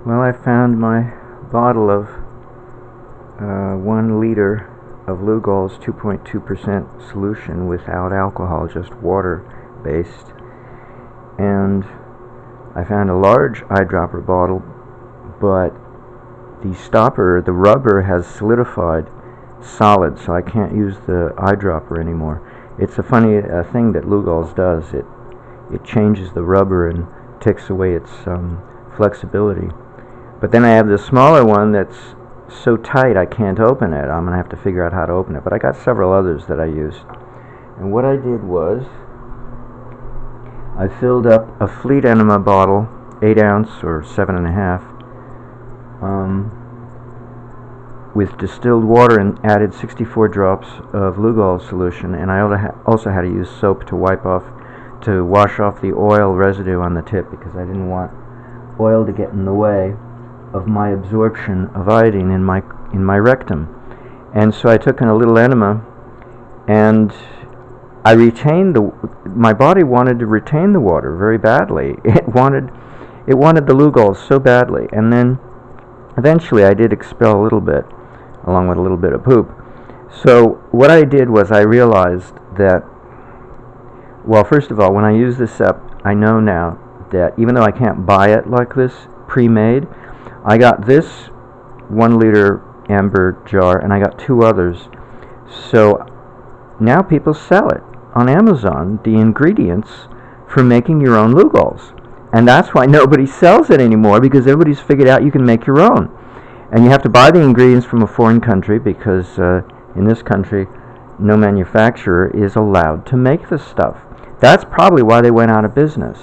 Well, I found my bottle of 1 liter of Lugol's 2.2% solution without alcohol, just water based. And I found a large eyedropper bottle, but the stopper, the rubber, has solidified solid, so I can't use the eyedropper anymore. It's a funny thing that Lugol's does. It changes the rubber and takes away its flexibility. But then I have this smaller one that's so tight I can't open it. I'm going to have to figure out how to open it. But I got several others that I used. And what I did was I filled up a Fleet Enema bottle, 8 ounce or 7.5, with distilled water and added 64 drops of Lugol solution. And I also had to use soap to wash off the oil residue on the tip, because I didn't want oil to get in the way of my absorption of iodine in my rectum. And so I took in a little enema, and I retained my body wanted to retain the water very badly. It wanted the Lugol so badly. And then eventually I did expel a little bit, along with a little bit of poop. So what I did was I realized that, well, first of all, when I use this up, I know now that even though I can't buy it like this pre-made, I got this 1 liter amber jar, and I got 2 others. So now people sell it on Amazon, the ingredients for making your own Lugols. And that's why nobody sells it anymore, because everybody's figured out you can make your own. And you have to buy the ingredients from a foreign country, because in this country, no manufacturer is allowed to make this stuff. That's probably why they went out of business.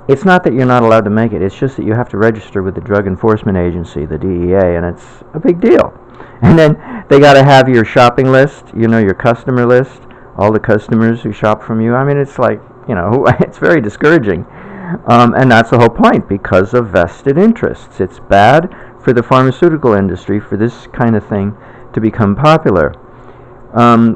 It's not that you're not allowed to make it, it's just that you have to register with the Drug Enforcement Agency, the DEA, and it's a big deal. And then they got to have your shopping list, your customer list, all the customers who shop from you. I mean, it's like, it's very discouraging. And that's the whole point, because of vested interests. It's bad for the pharmaceutical industry for this kind of thing to become popular.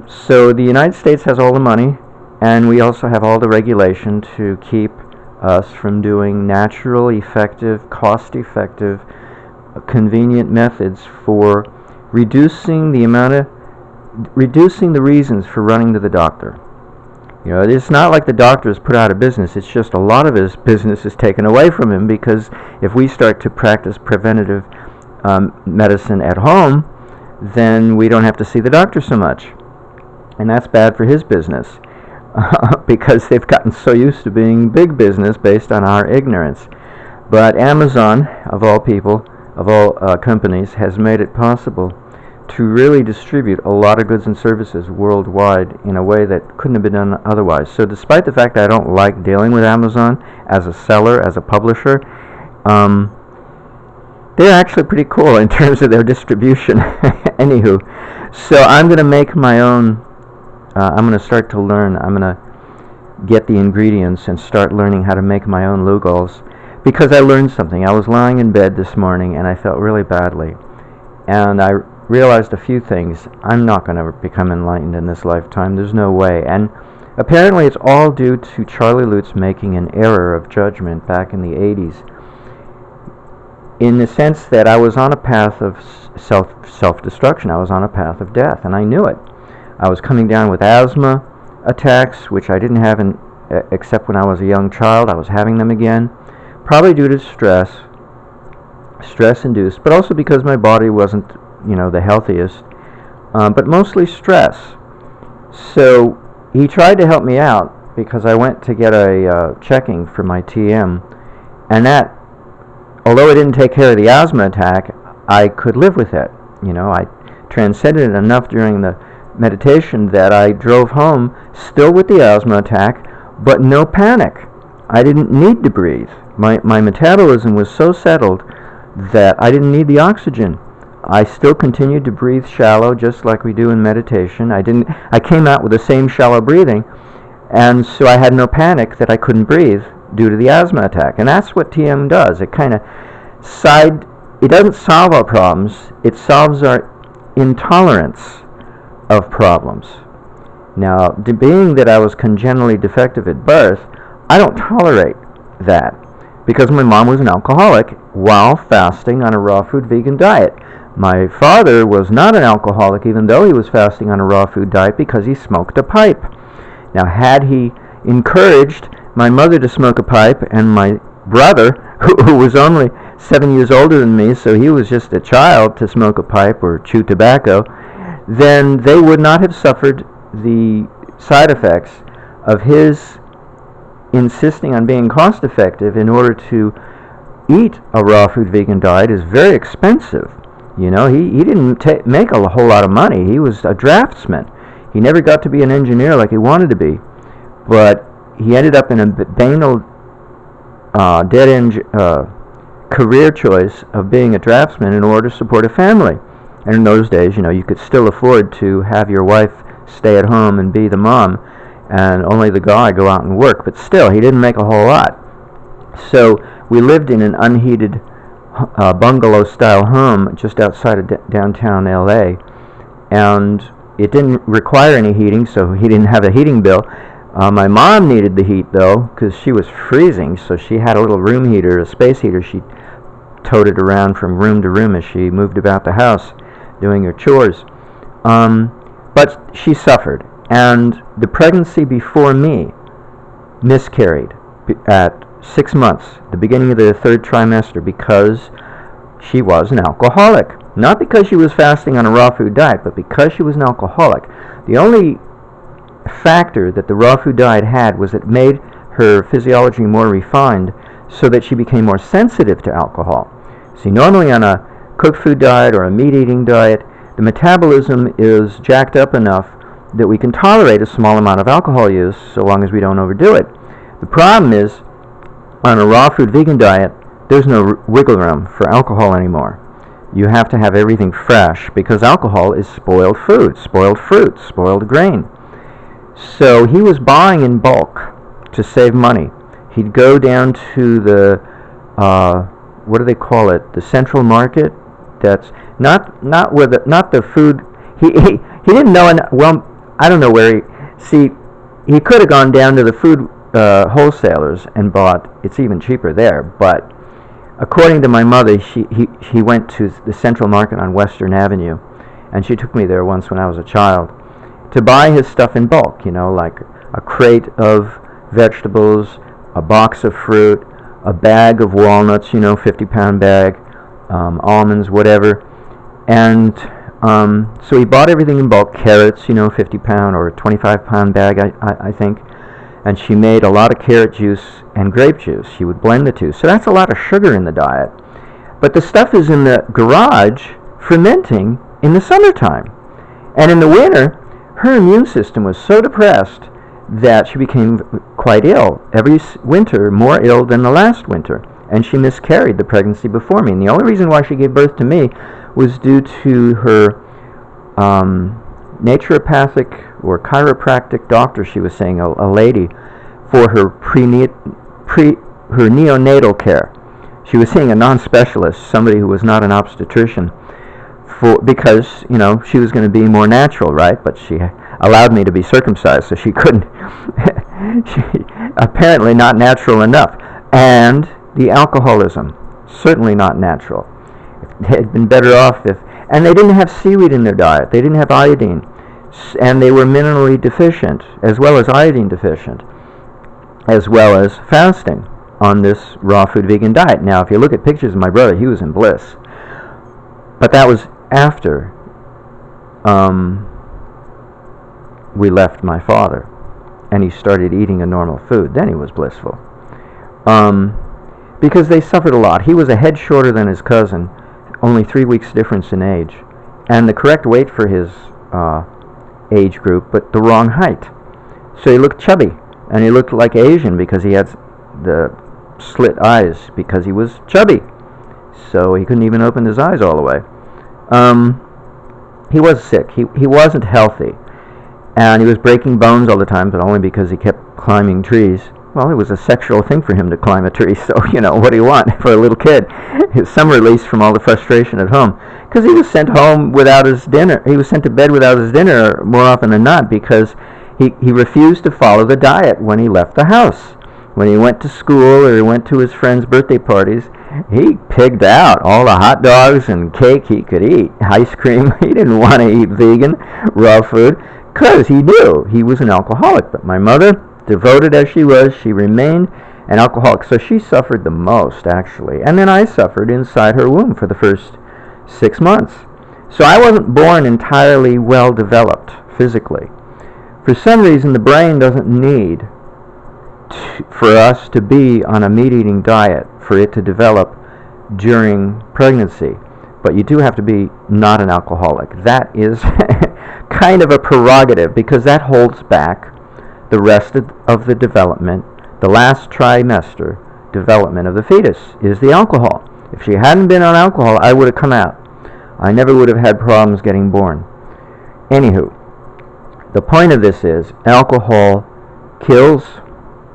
So the United States has all the money, and we also have all the regulation to keep us from doing natural, effective, cost-effective, convenient methods for reducing the reasons for running to the doctor. It's not like the doctor is put out of business. It's just a lot of his business is taken away from him, because if we start to practice preventative medicine at home, then we don't have to see the doctor so much. And that's bad for his business. Because they've gotten so used to being big business based on our ignorance. But Amazon, of all people, of all companies, has made it possible to really distribute a lot of goods and services worldwide in a way that couldn't have been done otherwise. So despite the fact that I don't like dealing with Amazon as a seller, as a publisher, they're actually pretty cool in terms of their distribution. Anywho, so I'm going to make my own. I'm going to start to learn. I'm going to get the ingredients and start learning how to make my own Lugols, because I learned something. I was lying in bed this morning and I felt really badly, and I realized a few things. I'm not going to become enlightened in this lifetime. There's no way. And apparently it's all due to Charlie Lutz making an error of judgment back in the 80s, in the sense that I was on a path of self-destruction. I was on a path of death, and I knew it. I was coming down with asthma attacks, which I didn't have except when I was a young child. I was having them again, probably due to stress-induced, but also because my body wasn't, the healthiest, but mostly stress. So he tried to help me out, because I went to get a checking for my TM, and that, although it didn't take care of the asthma attack, I could live with it. I transcended it enough during the meditation that I drove home still with the asthma attack, but no panic. I didn't need to breathe. My metabolism was so settled that I didn't need the oxygen. I still continued to breathe shallow, just like we do in meditation. I came out with the same shallow breathing, and so I had no panic that I couldn't breathe due to the asthma attack. And that's what TM does. It kind of it doesn't solve our problems, it solves our intolerance of problems. Now, being that I was congenitally defective at birth, I don't tolerate that. because my mom was an alcoholic while fasting on a raw food vegan diet. My father was not an alcoholic, even though he was fasting on a raw food diet, because he smoked a pipe. Now, had he encouraged my mother to smoke a pipe, and my brother, who was only 7 years older than me, so he was just a child, to smoke a pipe or chew tobacco, then they would not have suffered the side effects of his insisting on being cost effective in order to eat a raw food vegan diet. Is very expensive. You know, he didn't make a whole lot of money. He was a draftsman. He never got to be an engineer like he wanted to be, but he ended up in a banal dead-end career choice of being a draftsman in order to support a family. And in those days, you know, you could still afford to have your wife stay at home and be the mom, and only the guy go out and work. But still, he didn't make a whole lot. So we lived in an unheated bungalow-style home just outside of downtown LA, and it didn't require any heating, so he didn't have a heating bill. My mom needed the heat, though, because she was freezing, so she had a little room heater, a space heater. She toted around from room to room as she moved about the house doing her chores. But she suffered, and the pregnancy before me miscarried at 6 months, the beginning of the third trimester, because she was an alcoholic. Not because she was fasting on a raw food diet, but because she was an alcoholic. The only factor that the raw food diet had was it made her physiology more refined, so that she became more sensitive to alcohol. See, normally on a cooked food diet or a meat-eating diet, the metabolism is jacked up enough that we can tolerate a small amount of alcohol use so long as we don't overdo it. The problem is, on a raw food vegan diet, there's no wiggle room for alcohol anymore. You have to have everything fresh, because alcohol is spoiled food, spoiled fruit, spoiled grain. So he was buying in bulk to save money. He'd go down to the, what do they call it, the central market? That's not the food. He didn't know, well, I don't know where he could have gone down to the food wholesalers and bought. It's even cheaper there, but according to my mother, he went to the Central Market on Western Avenue, and she took me there once when I was a child, to buy his stuff in bulk, you know, like a crate of vegetables, a box of fruit, a bag of walnuts, you know, 50-pound bag, almonds, whatever. And so he bought everything in bulk, carrots, you know, 50-pound or 25-pound bag, I think. And she made a lot of carrot juice and grape juice. She would blend the two. So that's a lot of sugar in the diet. But the stuff is in the garage fermenting in the summertime. And in the winter, her immune system was so depressed that she became quite ill. Every winter, more ill than the last winter. And she miscarried the pregnancy before me. And the only reason why she gave birth to me was due to her naturopathic or chiropractic doctor, she was saying, a lady, for her her neonatal care. She was seeing a non-specialist, somebody who was not an obstetrician, because, you know, she was going to be more natural, right? But she allowed me to be circumcised, so she couldn't. She, apparently not natural enough. And the alcoholism, certainly not natural. They had been better off if, and they didn't have seaweed in their diet. They didn't have iodine, and they were minerally deficient, as well as iodine deficient, as well as fasting on this raw food vegan diet. Now, if you look at pictures of my brother, he was in bliss. But that was after we left my father, and he started eating a normal food. Then he was blissful. Because they suffered a lot. He was a head shorter than his cousin, only 3 weeks difference in age, and the correct weight for his age group, but the wrong height. So he looked chubby, and he looked like Asian because he had the slit eyes, because he was chubby. So he couldn't even open his eyes all the way. He was sick. He wasn't healthy, and he was breaking bones all the time, but only because he kept climbing trees. Well, it was a sexual thing for him to climb a tree, so, you know, what do you want for a little kid? His some release from all the frustration at home. Because he was sent home without his dinner. He was sent to bed without his dinner more often than not, because he refused to follow the diet when he left the house. when he went to school or he went to his friends' birthday parties, he pigged out all the hot dogs and cake he could eat, ice cream. He didn't want to eat vegan, raw food, because he knew he was an alcoholic. But my mother, devoted as she was, she remained an alcoholic. So she suffered the most, actually. And then I suffered inside her womb for the first 6 months. So I wasn't born entirely well developed physically. For some reason, the brain doesn't need for us to be on a meat-eating diet for it to develop during pregnancy. But you do have to be not an alcoholic. That is kind of a prerogative, because that holds back the rest of the development. The last trimester development of the fetus is the alcohol. If she hadn't been on alcohol, I would have come out. I never would have had problems getting born. Anywho, the point of this is alcohol kills,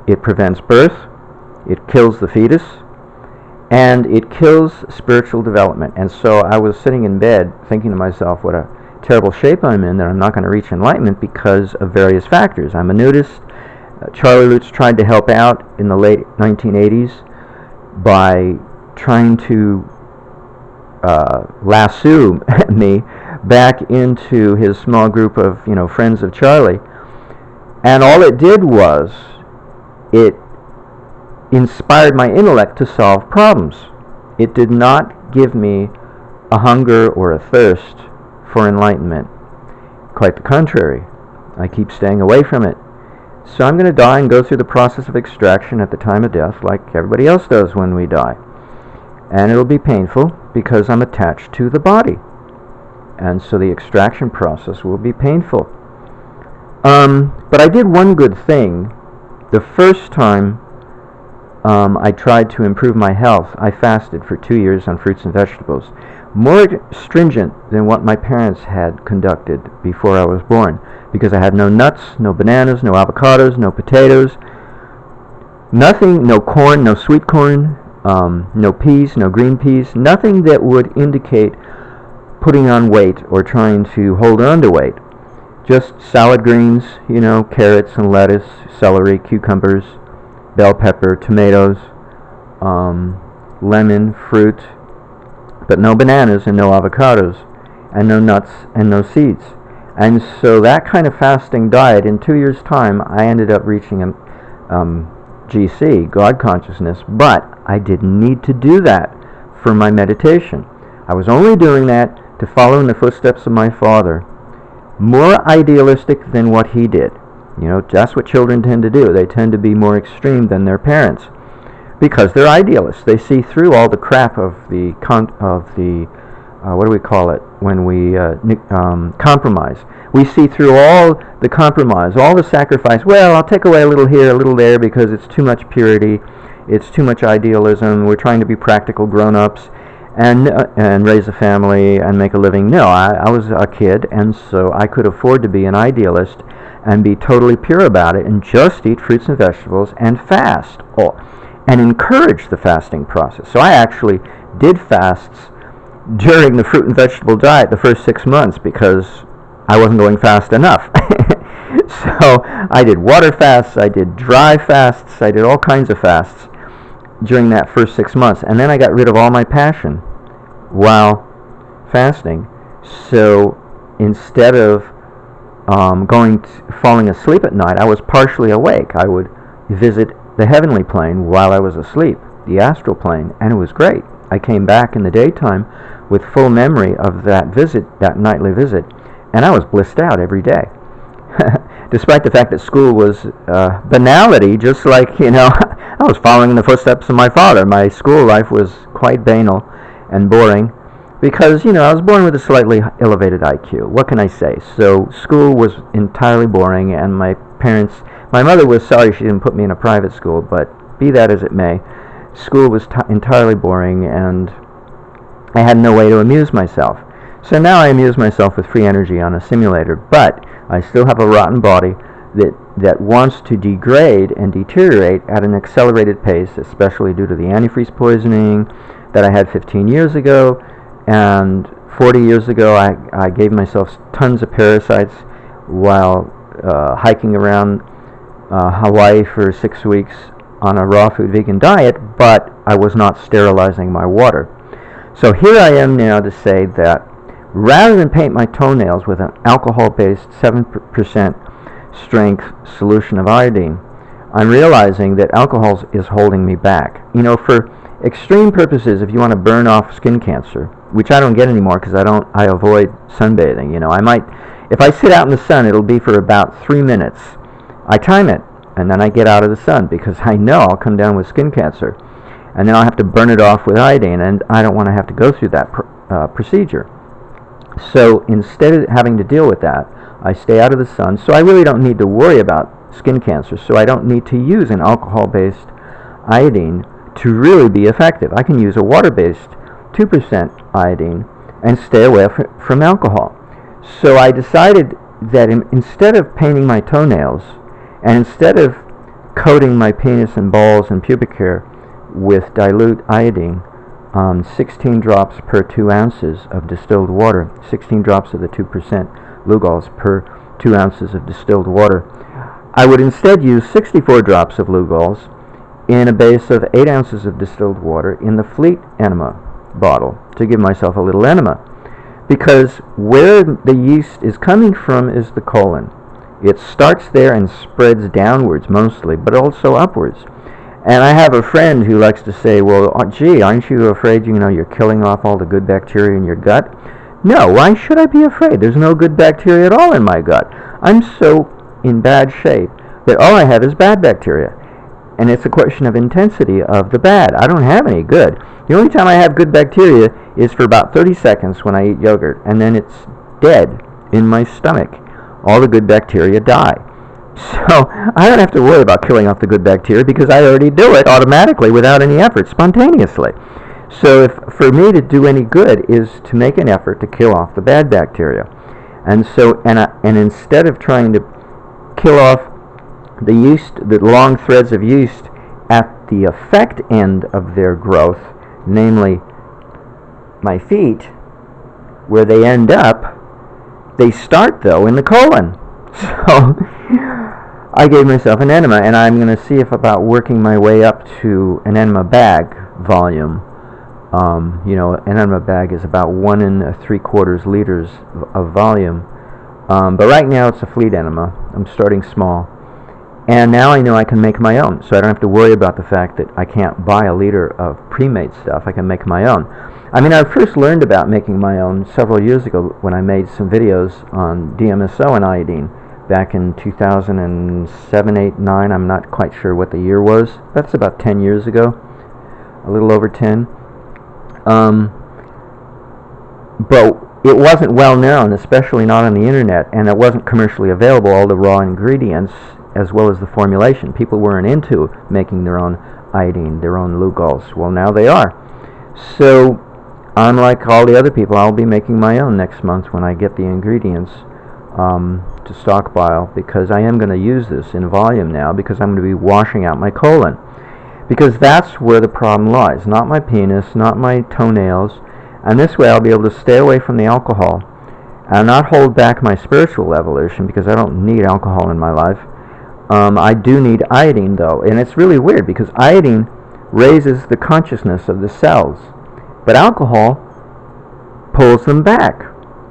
it prevents birth, it kills the fetus, and it kills spiritual development. And so I was sitting in bed thinking to myself, what a terrible shape I'm in, that I'm not going to reach enlightenment because of various factors. I'm a nudist. Charlie Lutz tried to help out in the late 1980s by trying to lasso me back into his small group of, friends of Charlie. And all it did was it inspired my intellect to solve problems. It did not give me a hunger or a thirst for enlightenment. Quite the contrary. I keep staying away from it. So I'm going to die and go through the process of extraction at the time of death like everybody else does when we die. And it'll be painful because I'm attached to the body. And so the extraction process will be painful. But I did one good thing. The first time I tried to improve my health, I fasted for 2 years on fruits and vegetables. More stringent than what my parents had conducted before I was born, because I had no nuts, no bananas, no avocados, no potatoes, nothing, no corn, no sweet corn, no peas, no green peas, nothing that would indicate putting on weight or trying to hold on to weight. Just salad greens, carrots and lettuce, celery, cucumbers, bell pepper, tomatoes, lemon, fruit, but no bananas and no avocados, and no nuts and no seeds. And so that kind of fasting diet, in 2 years' time, I ended up reaching GC, God consciousness, but I didn't need to do that for my meditation. I was only doing that to follow in the footsteps of my father, more idealistic than what he did. That's what children tend to do. They tend to be more extreme than their parents because they're idealists. They see through all the crap of the what do we call it when we compromise. We see through all the compromise, all the sacrifice. Well, I'll take away a little here, a little there because it's too much purity, it's too much idealism. We're trying to be practical grown-ups and raise a family and make a living. No, I was a kid, and so I could afford to be an idealist and be totally pure about it and just eat fruits and vegetables and fast and encourage the fasting process. So I actually did fasts during the fruit and vegetable diet the first 6 months because I wasn't going fast enough. So I did water fasts, I did dry fasts, I did all kinds of fasts during that first 6 months, and then I got rid of all my passion while fasting. So instead of falling asleep at night, I was partially awake. I would visit the heavenly plane while I was asleep, the astral plane, and it was great. I came back in the daytime with full memory of that visit, that nightly visit, and I was blissed out every day. Despite the fact that school was banality, just like, I was following in the footsteps of my father. My school life was quite banal and boring because, I was born with a slightly elevated IQ. What can I say? So school was entirely boring, and my mother was sorry she didn't put me in a private school, but be that as it may, school was entirely boring, and I had no way to amuse myself. So now I amuse myself with free energy on a simulator, but I still have a rotten body that wants to degrade and deteriorate at an accelerated pace, especially due to the antifreeze poisoning that I had 15 years ago, and 40 years ago I gave myself tons of parasites while hiking around Hawaii for 6 weeks on a raw food vegan diet, but I was not sterilizing my water. So here I am now to say that rather than paint my toenails with an alcohol-based 7% strength solution of iodine, I'm realizing that alcohol is holding me back. You know, for extreme purposes, if you want to burn off skin cancer, which I don't get anymore because I avoid sunbathing. You know, if I sit out in the sun, it'll be for about 3 minutes. I time it, and then I get out of the sun because I know I'll come down with skin cancer, and then I'll have to burn it off with iodine, and I don't want to have to go through that procedure. So instead of having to deal with that, I stay out of the sun, so I really don't need to worry about skin cancer, so I don't need to use an alcohol-based iodine to really be effective. I can use a water-based 2% iodine and stay away from alcohol. So I decided that instead of painting my toenails, and instead of coating my penis and balls and pubic hair with dilute iodine, 16 drops per 2 ounces of distilled water, 16 drops of the 2% Lugols per 2 ounces of distilled water, I would instead use 64 drops of Lugols in a base of 8 ounces of distilled water in the Fleet Enema bottle to give myself a little enema. Because where the yeast is coming from is the colon. It starts there and spreads downwards mostly, but also upwards. And I have a friend who likes to say, well, gee, aren't you afraid, you know, you're killing off all the good bacteria in your gut? No, why should I be afraid? There's no good bacteria at all in my gut. I'm so in bad shape that all I have is bad bacteria. And it's a question of intensity of the bad. I don't have any good. The only time I have good bacteria is for about 30 seconds when I eat yogurt, and then it's dead in my stomach. All the good bacteria die. So I don't have to worry about killing off the good bacteria because I already do it automatically without any effort, spontaneously. So if for me to do any good is to make an effort to kill off the bad bacteria. And so and instead of trying to kill off the yeast, the long threads of yeast at the effect end of their growth, namely my feet, where they end up, they start though in the colon. So I gave myself an enema, and I'm going to see if about working my way up to an enema bag volume. You know, an enema bag is about 1 3/4 liters of volume. But right now it's a Fleet enema. I'm starting small. And now I know I can make my own, so I don't have to worry about the fact that I can't buy a liter of pre-made stuff. I can make my own. I mean, I first learned about making my own several years ago when I made some videos on DMSO and iodine back in 2007, 8, 9. I'm not quite sure what the year was. That's about 10 years ago, a little over 10. But it wasn't well known, especially not on the internet, and it wasn't commercially available, all the raw ingredients as well as the formulation. People weren't into making their own iodine, their own Lugols. Well, now they are. So unlike all the other people, I'll be making my own next month when I get the ingredients to stockpile, because I am going to use this in volume now, because I'm going to be washing out my colon. Because that's where the problem lies, not my penis, not my toenails. And this way I'll be able to stay away from the alcohol and not hold back my spiritual evolution, because I don't need alcohol in my life. I do need iodine, though, and it's really weird because iodine raises the consciousness of the cells, but alcohol pulls them back.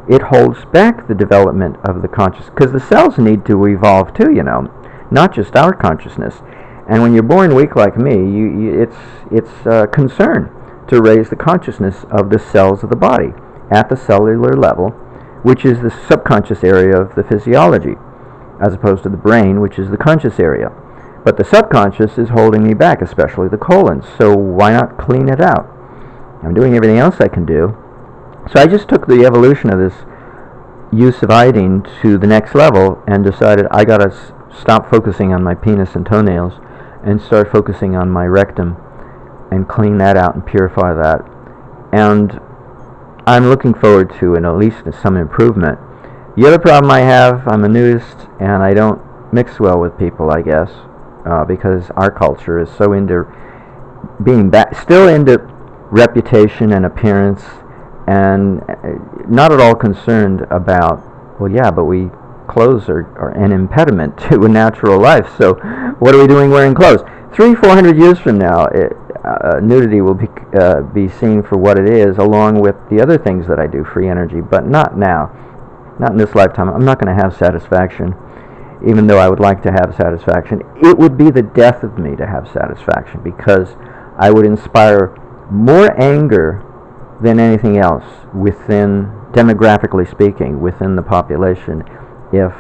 It holds back the development of the consciousness, because the cells need to evolve too, you know, not just our consciousness. And when you're born weak like me, it's a concern to raise the consciousness of the cells of the body at the cellular level, which is the subconscious area of the physiology, as opposed to the brain, which is the conscious area. But the subconscious is holding me back, especially the colon, so why not clean it out? I'm doing everything else I can do. So I just took the evolution of this use of iodine to the next level and decided I gotta stop focusing on my penis and toenails and start focusing on my rectum and clean that out and purify that. And I'm looking forward to at least some improvement. The other problem I have, I'm a nudist and I don't mix well with people, I guess, because our culture is so into being still into reputation and appearance, and not at all concerned about, well, yeah, but clothes are an impediment to a natural life, so what are we doing wearing clothes? 400 years from now, nudity will be seen for what it is, along with the other things that I do, free energy, but not now. Not in this lifetime. I'm not going to have satisfaction, even though I would like to have satisfaction. It would be the death of me to have satisfaction, because I would inspire more anger than anything else within, demographically speaking, within the population, if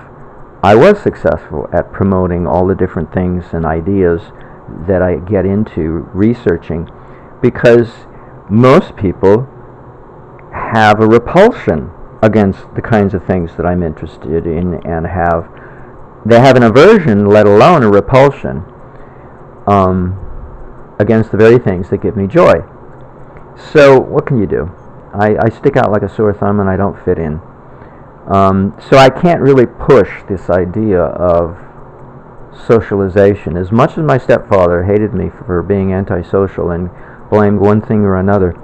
I was successful at promoting all the different things and ideas that I get into researching, because most people have a repulsion against the kinds of things that I'm interested in, and they have an aversion, let alone a repulsion, against the very things that give me joy. So what can you do? I stick out like a sore thumb, and I don't fit in. So I can't really push this idea of socialization. As much as my stepfather hated me for being antisocial and blamed one thing or another,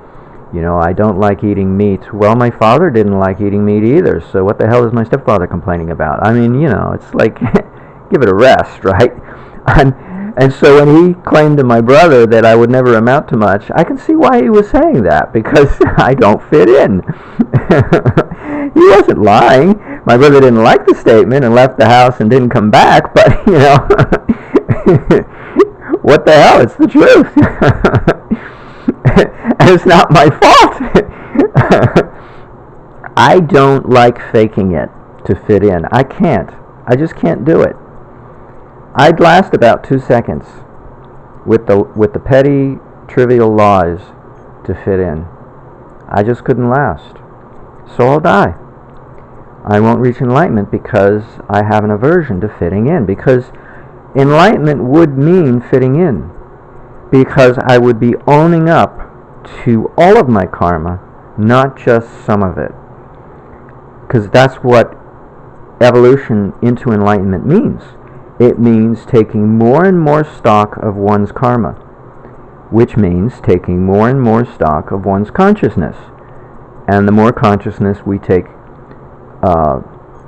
I don't like eating meat. Well, my father didn't like eating meat either, so what the hell is my stepfather complaining about? I mean, it's like, give it a rest, right? And so when he claimed to my brother that I would never amount to much, I can see why he was saying that, because I don't fit in. He wasn't lying. My brother didn't like the statement and left the house and didn't come back, but, what the hell? It's the truth. And it's not my fault. I don't like faking it to fit in. I can't. I just can't do it. I'd last about 2 seconds with the petty, trivial lies to fit in. I just couldn't last. So I'll die. I won't reach enlightenment because I have an aversion to fitting in. Because enlightenment would mean fitting in. Because I would be owning up to all of my karma, not just some of it. Because that's what evolution into enlightenment means. It means taking more and more stock of one's karma, which means taking more and more stock of one's consciousness. And the more consciousness we take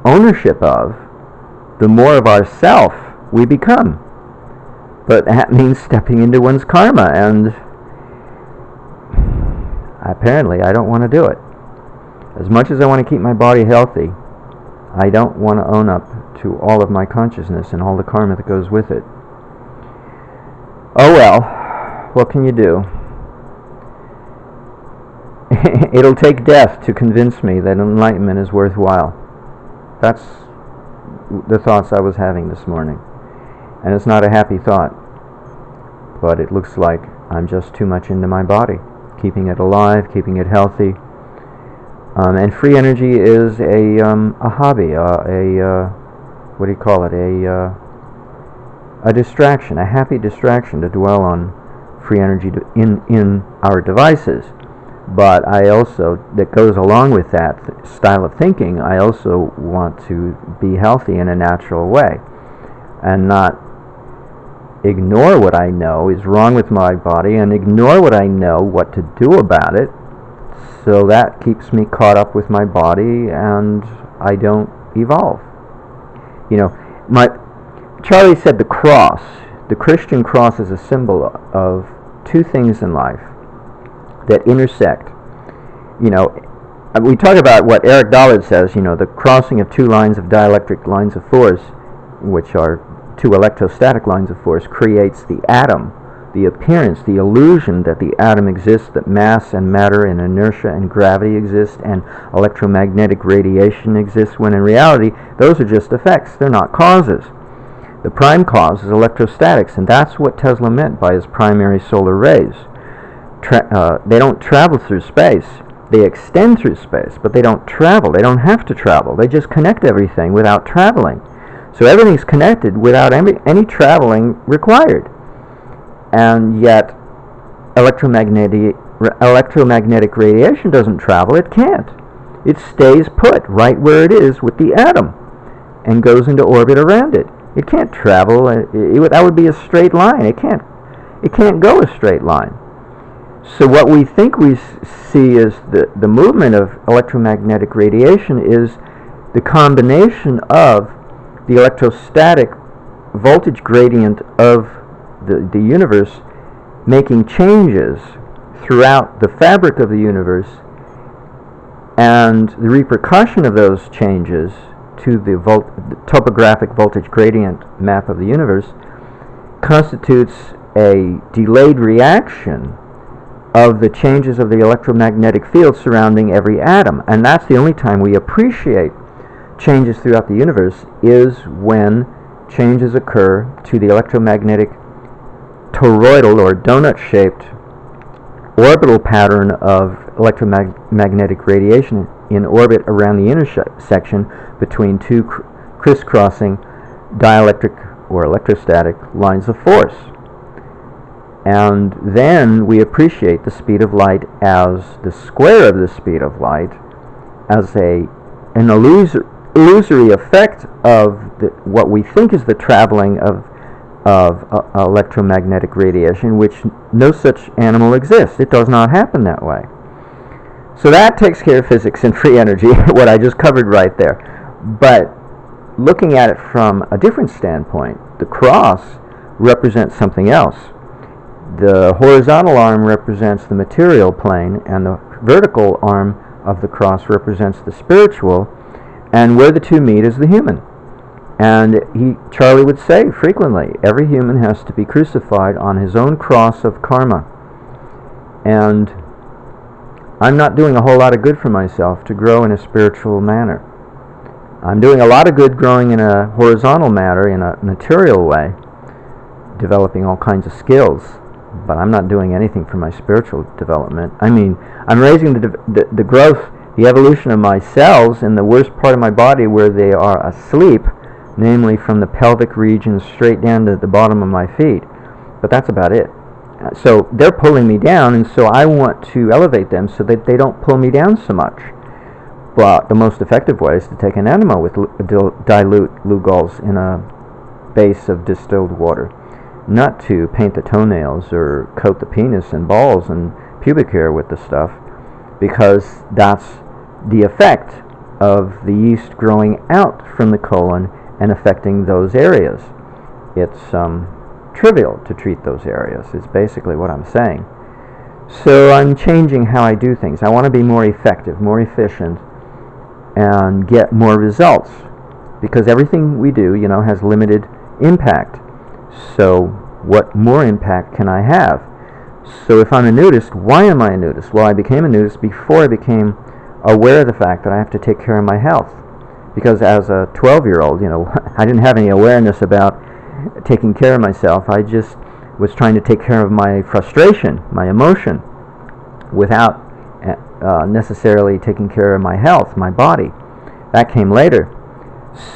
ownership of, the more of ourself we become. But that means stepping into one's karma, and apparently I don't want to do it. As much as I want to keep my body healthy, I don't want to own up to all of my consciousness and all the karma that goes with it. Oh well, what can you do? It'll take death to convince me that enlightenment is worthwhile. That's the thoughts I was having this morning. And it's not a happy thought, but it looks like I'm just too much into my body, keeping it alive, keeping it healthy. And free energy is a hobby, what do you call it? A distraction, a happy distraction to dwell on free energy in our devices. But I also, that goes along with that style of thinking, I also want to be healthy in a natural way and not ignore what I know is wrong with my body and ignore what I know what to do about it. So that keeps me caught up with my body and I don't evolve. Charlie said the cross, the Christian cross, is a symbol of two things in life that intersect. We talk about what Eric Dollard says, the crossing of two lines of dielectric lines of force, which are two electrostatic lines of force, creates the atom, the appearance, the illusion that the atom exists, that mass and matter and inertia and gravity exist, and electromagnetic radiation exists, when in reality, those are just effects. They're not causes. The prime cause is electrostatics, and that's what Tesla meant by his primary solar rays. They don't travel through space. They extend through space, but they don't travel. They don't have to travel. They just connect everything without traveling. So everything's connected without any traveling required. And yet, electromagnetic radiation doesn't travel. It can't. It stays put right where it is with the atom and goes into orbit around it. It can't travel. That would be a straight line. It can't go a straight line. So what we think we see as the movement of electromagnetic radiation is the combination of the electrostatic voltage gradient of the universe, making changes throughout the fabric of the universe, and the repercussion of those changes to the topographic voltage gradient map of the universe constitutes a delayed reaction of the changes of the electromagnetic field surrounding every atom. And that's the only time we appreciate changes throughout the universe, is when changes occur to the electromagnetic toroidal or donut-shaped orbital pattern of electromagnetic radiation in orbit around the intersection between two crisscrossing dielectric or electrostatic lines of force. And then we appreciate the speed of light as the square of the speed of light, as an illusory effect of what we think is the traveling of electromagnetic radiation, which no such animal exists. It does not happen that way. So that takes care of physics and free energy, what I just covered right there. But looking at it from a different standpoint, the cross represents something else. The horizontal arm represents the material plane, and the vertical arm of the cross represents the spiritual, and where the two meet is the human. And Charlie would say frequently, every human has to be crucified on his own cross of karma. And I'm not doing a whole lot of good for myself to grow in a spiritual manner. I'm doing a lot of good growing in a horizontal manner, in a material way, developing all kinds of skills, but I'm not doing anything for my spiritual development. I mean, I'm raising the growth, the evolution of my cells in the worst part of my body where they are asleep, namely from the pelvic region straight down to the bottom of my feet. But that's about it. So they're pulling me down, and so I want to elevate them so that they don't pull me down so much. But the most effective way is to take an enema with dilute Lugol's in a base of distilled water. Not to paint the toenails or coat the penis and balls and pubic hair with the stuff, because that's the effect of the yeast growing out from the colon and affecting those areas. It's trivial to treat those areas, is basically what I'm saying. So I'm changing how I do things. I want to be more effective, more efficient, and get more results, because everything we do, has limited impact. So what more impact can I have? So if I'm a nudist, why am I a nudist? Well, I became a nudist before I became aware of the fact that I have to take care of my health. Because as a 12-year-old, I didn't have any awareness about taking care of myself. I just was trying to take care of my frustration, my emotion, without necessarily taking care of my health, my body. That came later.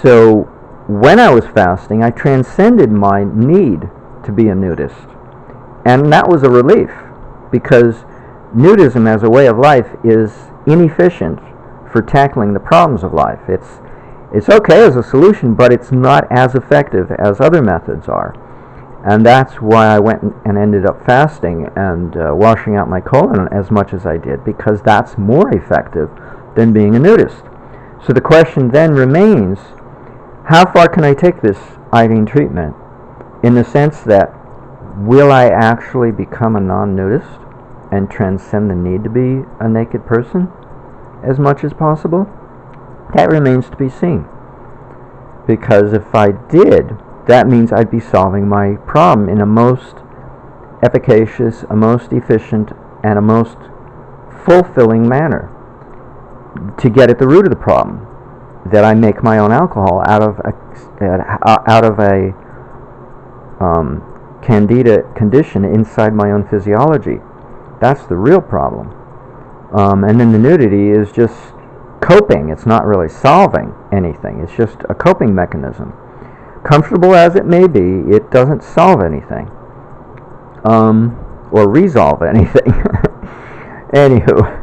So when I was fasting, I transcended my need to be a nudist. And that was a relief, because nudism as a way of life is inefficient for tackling the problems of life. It's okay as a solution, but it's not as effective as other methods are. And that's why I went and ended up fasting and washing out my colon as much as I did, because that's more effective than being a nudist. So the question then remains, how far can I take this iodine treatment? In the sense that, will I actually become a non-nudist and transcend the need to be a naked person as much as possible? That remains to be seen. Because if I did, that means I'd be solving my problem in a most efficacious, a most efficient, and a most fulfilling manner to get at the root of the problem. That I make my own alcohol out of a candida condition inside my own physiology. That's the real problem. And then the nudity is just coping. It's not really solving anything. It's just a coping mechanism. Comfortable as it may be, it doesn't solve anything. Or resolve anything. Anywho.